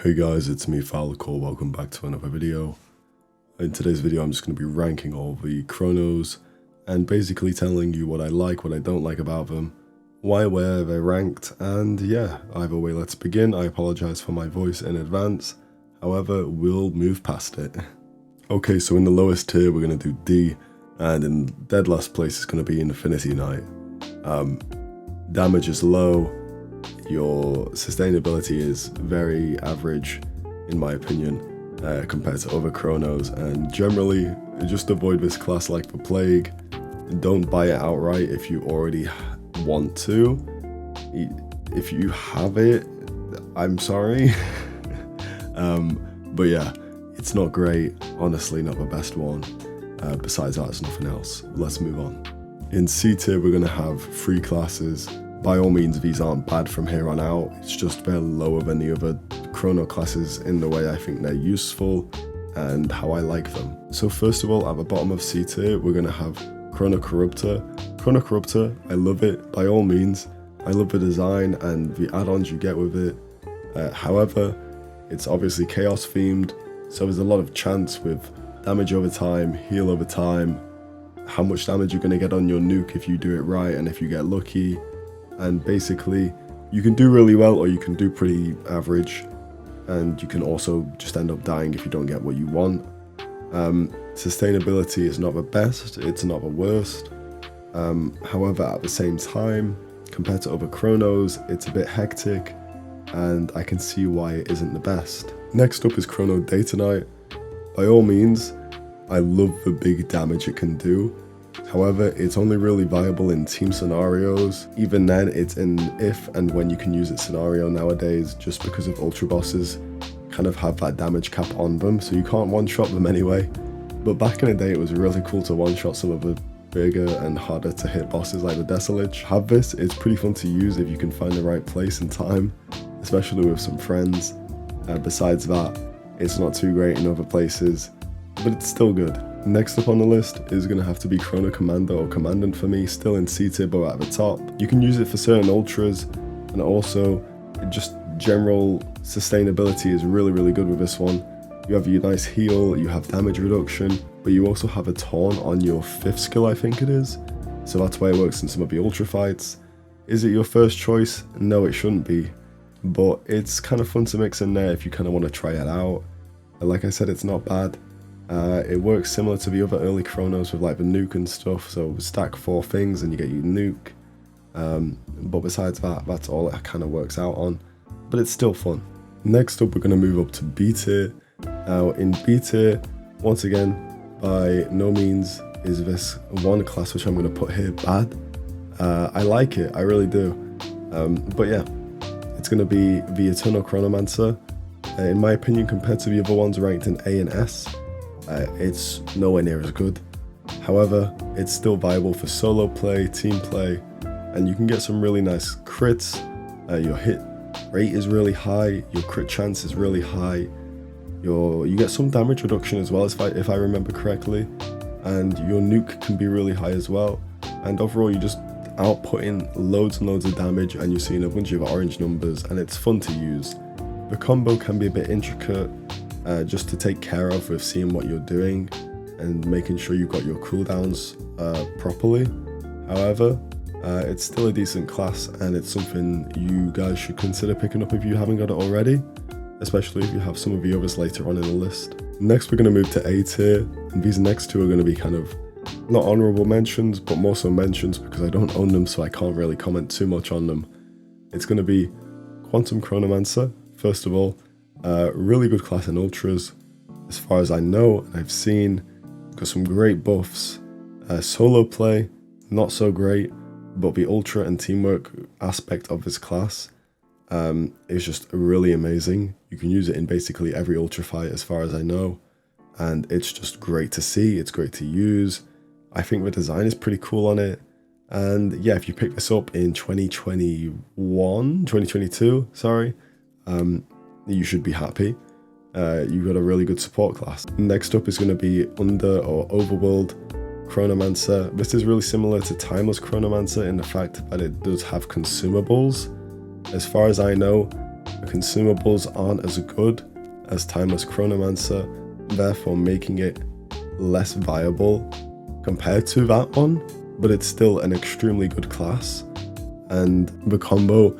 Hey guys, it's me Falkor, welcome back to another video. In today's video I'm just going to be ranking all the chronos and basically telling you what I like, what I don't like about them, why, where they're ranked, and yeah, either way let's begin. I apologize for my voice in advance, however we'll move past it. Okay, so in the lowest tier we're going to do D, and in dead last place is going to be Infinity Knight. Damage is low. Your sustainability is very average, in my opinion, compared to other chronos, and generally, just avoid this class like the plague. Don't buy it outright if you already want to. If you have it, I'm sorry. But yeah, it's not great, honestly not the best one. Besides that, it's nothing else. Let's move on. In C tier, we're going to have 3 classes. By all means, these aren't bad from here on out, it's just they're lower than the other chrono classes in the way I think they're useful and how I like them. So first of all, at the bottom of C tier, we're going to have Chrono Corruptor. Chrono Corruptor, I love it, by all means. I love the design and the add-ons you get with it. However, it's obviously chaos themed, so there's a lot of chance with damage over time, heal over time, how much damage you're going to get on your nuke if you do it right and if you get lucky. And basically, you can do really well or you can do pretty average, and you can also just end up dying if you don't get what you want. Sustainability is not the best, it's not the worst. However, at the same time, compared to other chronos, it's a bit hectic, and I can see why it isn't the best. Next up is Chrono Data Knight. By all means, I love the big damage it can do. However, it's only really viable in team scenarios. Even then, it's an if and when you can use it scenario nowadays, just because of ultra bosses kind of have that damage cap on them, so you can't one-shot them anyway. But back in the day, it was really cool to one-shot some of the bigger and harder to hit bosses like the Desolich. Have this, it's pretty fun to use if you can find the right place and time, especially with some friends. Besides that, it's not too great in other places, but it's still good. Next up on the list is going to have to be Chrono Commander or Commandant for me, still in C tier but at the top. You can use it for certain ultras, and also just general sustainability is really good with this one. You have your nice heal, you have damage reduction, but you also have a taunt on your 5th skill, I think it is. So that's why it works in some of the ultra fights. Is it your first choice? No, it shouldn't be, but it's kind of fun to mix in there if you kind of want to try it out. Like I said, it's not bad. It works similar to the other early chronos with like the nuke and stuff, so stack 4 things and you get your nuke. But besides that, that's all it kind of works out on, but it's still fun. Next up, we're going to move up to B tier. Now in B tier, once again, by no means is this one class which I'm going to put here bad. I like it, I really do. But yeah, it's going to be the Eternal Chronomancer. In my opinion, compared to the other ones ranked in A and S, it's nowhere near as good. However, it's still viable for solo play, team play, and you can get some really nice crits. Your hit rate is really high, your crit chance is really high, you get some damage reduction as well if I remember correctly, and your nuke can be really high as well, and overall you're just outputting loads and loads of damage and you're seeing a bunch of orange numbers, and it's fun to use. The combo can be a bit intricate, just to take care of with seeing what you're doing and making sure you've got your cooldowns properly. However, it's still a decent class, and it's something you guys should consider picking up if you haven't got it already, especially if you have some of the others later on in the list. Next, we're going to move to A tier, and these next two are going to be kind of not honorable mentions, but more so mentions because I don't own them, so I can't really comment too much on them. It's going to be Quantum Chronomancer. First of all, really good class in ultras, as far as I know and I've seen. Got some great buffs. Solo play, not so great, but the ultra and teamwork aspect of this class is just really amazing. You can use it in basically every ultra fight as far as I know, and it's just great to see, it's great to use. I think the design is pretty cool on it, and yeah, if you pick this up in 2022, sorry, you should be happy. You've got a really good support class. Next up is going to be Under or Overworld Chronomancer. This is really similar to Timeless Chronomancer in the fact that it does have consumables. As far as I know, The consumables aren't as good as Timeless Chronomancer, therefore making it less viable compared to that one, but it's still an extremely good class, and the combo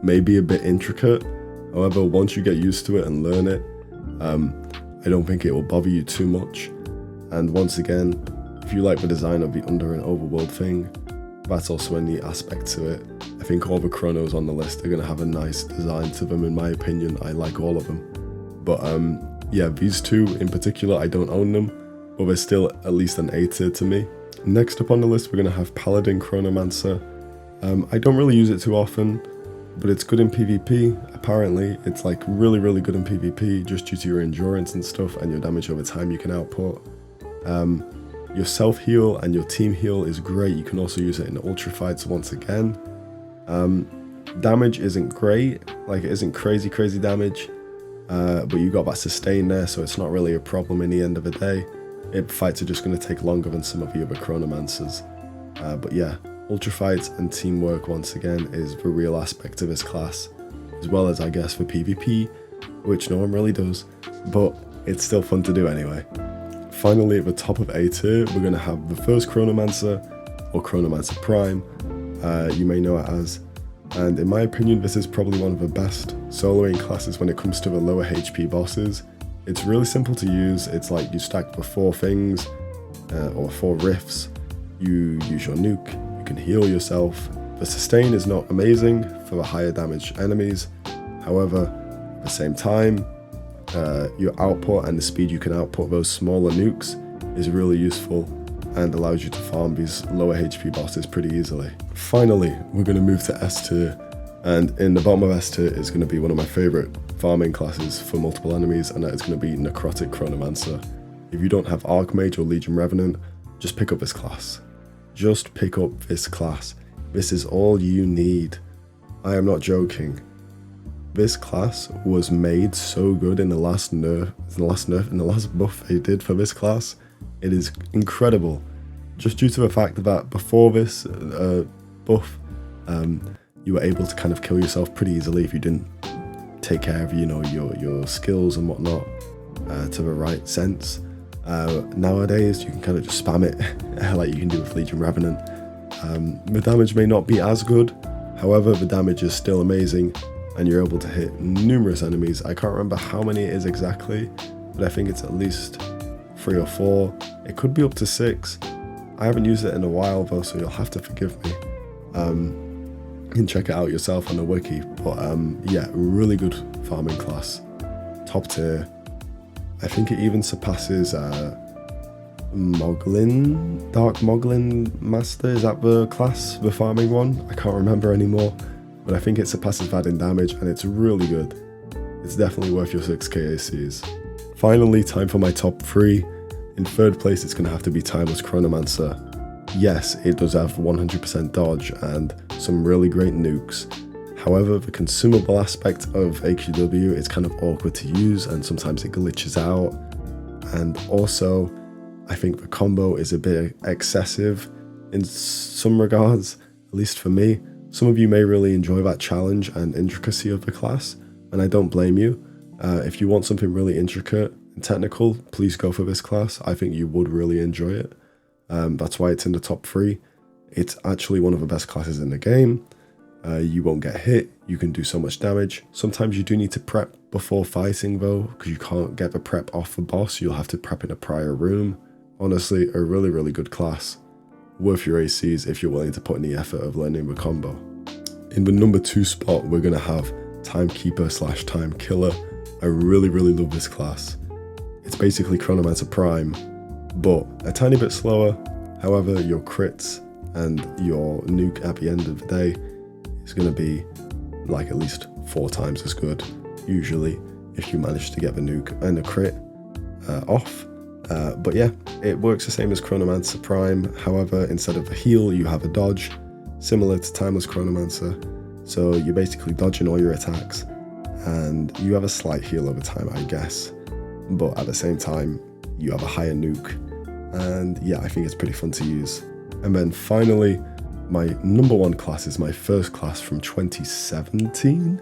may be a bit intricate. However, once you get used to it and learn it, I don't think it will bother you too much. And once again, if you like the design of the under and overworld thing, that's also a neat aspect to it. I think all the chronos on the list are going to have a nice design to them, in my opinion. I like all of them. But yeah, these two in particular, I don't own them, but they're still at least an A tier to me. Next up on the list, we're going to have Paladin Chronomancer. I don't really use it too often, but it's good in PvP. Apparently, it's like really, really good in PvP just due to your endurance and stuff and your damage over time you can output. Your self-heal and your team heal is great. You can also use it in ultra fights once again. Damage isn't great, like it isn't crazy damage, but you got that sustain there, so it's not really a problem in the end of the day. Fights are just going to take longer than some of the other Chronomancers. But yeah, ultra fights and teamwork once again is the real aspect of this class, as well as I guess for PvP, which no one really does, but it's still fun to do anyway. Finally, at the top of A tier, we're going to have the first Chronomancer, or Chronomancer Prime, you may know it as, and in my opinion this is probably one of the best soloing classes when it comes to the lower HP bosses. It's really simple to use. It's like you stack the 4 things, or 4 rifts, you use your nuke, you can heal yourself. The sustain is not amazing for the higher damage enemies, however, at the same time, your output and the speed you can output those smaller nukes is really useful and allows you to farm these lower HP bosses pretty easily. Finally, we're going to move to S tier, and in the bottom of S tier is going to be one of my favourite farming classes for multiple enemies, and that is going to be Necrotic Chronomancer. If you don't have Archmage or Legion Revenant, just pick up this class. Just pick up this class. This is all you need. I am not joking. This class was made so good in the last buff they did for this class. It is incredible. Just due to the fact that before this buff, you were able to kind of kill yourself pretty easily if you didn't take care of, you know, your skills and whatnot to the right sense. Nowadays, you can kind of just spam it like you can do with Legion Revenant. The damage may not be as good, however, the damage is still amazing, and you're able to hit numerous enemies. I can't remember how many it is exactly, but I think it's at least 3 or 4. It could be up to 6. I haven't used it in a while though, so you'll have to forgive me. You can check it out yourself on the wiki, but yeah, really good farming class. Top tier. I think it even surpasses Moglin, Dark Moglin Master, is that the class, the farming one? I can't remember anymore, but I think it surpasses that in damage, and it's really good. It's definitely worth your 6k ACs. Finally, time for my top 3. In third place, it's going to have to be Timeless Chronomancer. Yes, it does have 100% dodge and some really great nukes. However, the consumable aspect of AQW is kind of awkward to use, and sometimes it glitches out. And also, I think the combo is a bit excessive in some regards, at least for me. Some of you may really enjoy that challenge and intricacy of the class, and I don't blame you. If you want something really intricate and technical, please go for this class. I think you would really enjoy it. That's why it's in the top 3. It's actually one of the best classes in the game. You won't get hit, you can do so much damage. Sometimes you do need to prep before fighting though, because you can't get the prep off the boss, you'll have to prep in a prior room. Honestly, a really, really good class. Worth your ACs if you're willing to put in the effort of learning the combo. In the number 2 spot, we're going to have Timekeeper / Time Killer. I really, really love this class. It's basically Chronomancer Prime, but a tiny bit slower. However, your crits and your nuke at the end of the day is going to be like at least 4 times as good, usually, if you manage to get the nuke and the crit off. But yeah, it works the same as Chronomancer Prime. However, instead of a heal, you have a dodge, similar to Timeless Chronomancer. So you're basically dodging all your attacks, and you have a slight heal over time, I guess. But at the same time, you have a higher nuke. And yeah, I think it's pretty fun to use. And then finally, my number 1 class is my first class from 2017.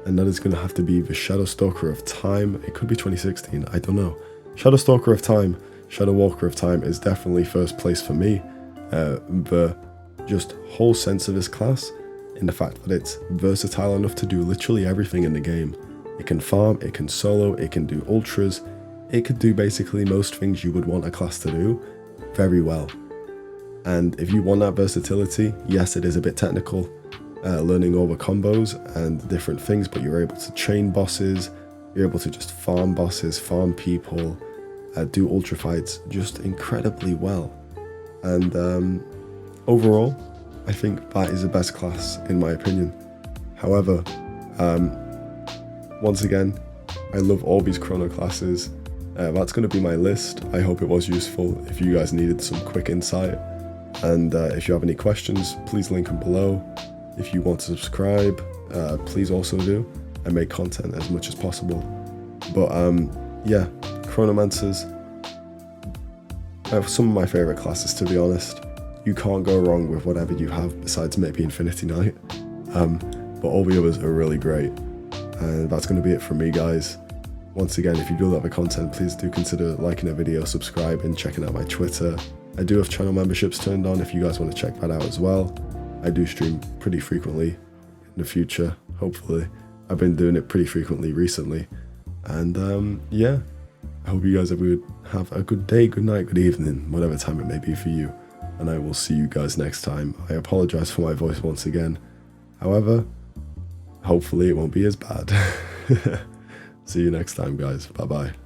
and that is going to have to be the Shadow Stalker of Time. It could be 2016, I don't know. Shadow Stalker of Time, Shadow Walker of Time is definitely first place for me. The just whole sense of this class, in the fact that it's versatile enough to do literally everything in the game. It can farm, it can solo, it can do ultras, it could do basically most things you would want a class to do very well. And if you want that versatility, yes, it is a bit technical, learning all the combos and different things, but you're able to chain bosses, you're able to just farm bosses, farm people, do ultra fights just incredibly well. And overall, I think that is the best class in my opinion. However, once again, I love all these chrono classes. That's going to be my list. I hope it was useful if you guys needed some quick insight. And if you have any questions, please link them below. If you want to subscribe, please also do. I make content as much as possible. But yeah, Chronomancers, some of my favourite classes, to be honest. You can't go wrong with whatever you have besides maybe Infinity Knight. But all the others are really great. And that's going to be it from me, guys. Once again, if you do love the content, please do consider liking the video, subscribing, checking out my Twitter. I do have channel memberships turned on if you guys want to check that out as well. I do stream pretty frequently in the future, hopefully. I've been doing it pretty frequently recently. And yeah, I hope you guys have a good day, good night, good evening, whatever time it may be for you. And I will see you guys next time. I apologize for my voice once again. However, hopefully it won't be as bad. See you next time, guys. Bye-bye.